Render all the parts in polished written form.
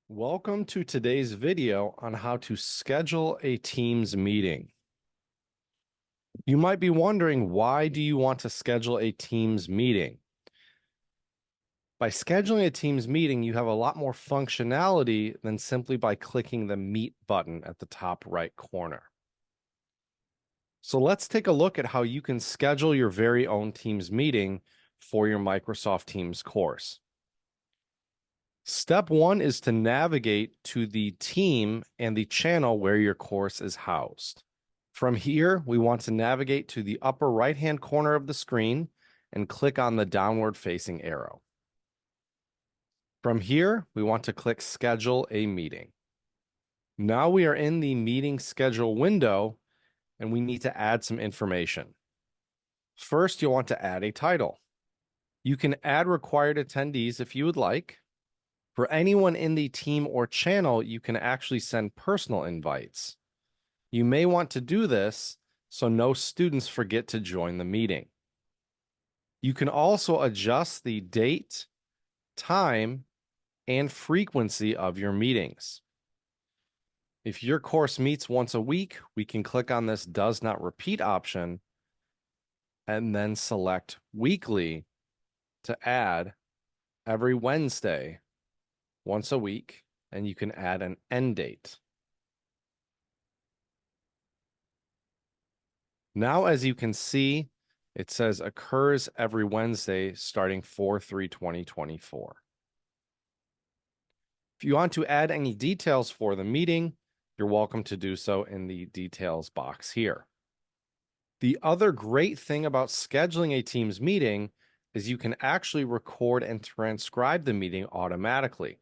Welcome to today's video on how to schedule a Teams meeting. You might be wondering, why do you want to schedule a Teams meeting? By scheduling a Teams meeting, you have a lot more functionality than simply by clicking the Meet button at the top right corner. So let's take a look at how you can schedule your very own Teams meeting for your Microsoft Teams course. Step one is to navigate to the team and the channel where your course is housed. From here, we want to navigate to the upper right-hand corner of the screen and click on the downward facing arrow. From here, we want to click Schedule a Meeting. Now we are in the meeting schedule window and we need to add some information. First, you'll want to add a title. You can add required attendees if you would like. For anyone in the team or channel, you can actually send personal invites. You may want to do this so no students forget to join the meeting. You can also adjust the date, time, and frequency of your meetings. If your course meets once a week, we can click on this Does Not Repeat option and then select Weekly to add every Wednesday once a week, and you can add an end date. Now, as you can see, it says occurs every Wednesday starting 4/3/2024. If you want to add any details for the meeting, you're welcome to do so in the details box here. The other great thing about scheduling a Teams meeting is you can actually record and transcribe the meeting automatically.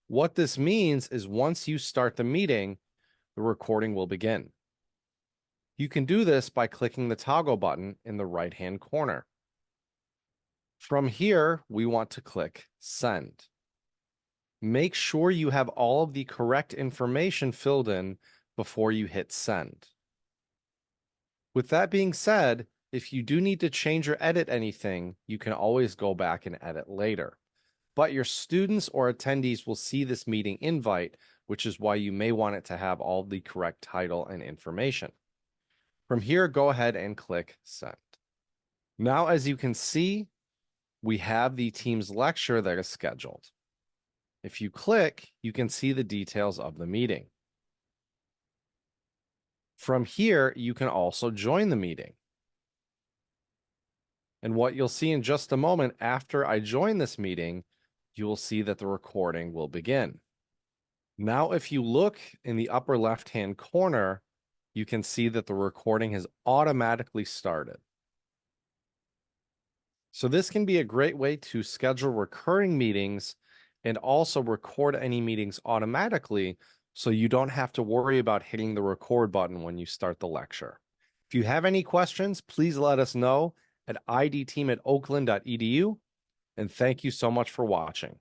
What this means is once you start the meeting, the recording will begin. You can do this by clicking the toggle button in the right-hand corner. From here, we want to click Send. Make sure you have all of the correct information filled in before you hit Send. With that being said, if you do need to change or edit anything, you can always go back and edit later. But your students or attendees will see this meeting invite, which is why you may want it to have all the correct title and information. From here, go ahead and click Send. Now, as you can see, we have the Teams lecture that is scheduled. If you click, you can see the details of the meeting. From here, you can also join the meeting. And what you'll see in just a moment after I join this meeting, you will see that the recording will begin. Now, if you look in the upper left-hand corner, you can see that the recording has automatically started. So this can be a great way to schedule recurring meetings and also record any meetings automatically so you don't have to worry about hitting the record button when you start the lecture. If you have any questions, please let us know at idteam@oakland.edu, and thank you so much for watching.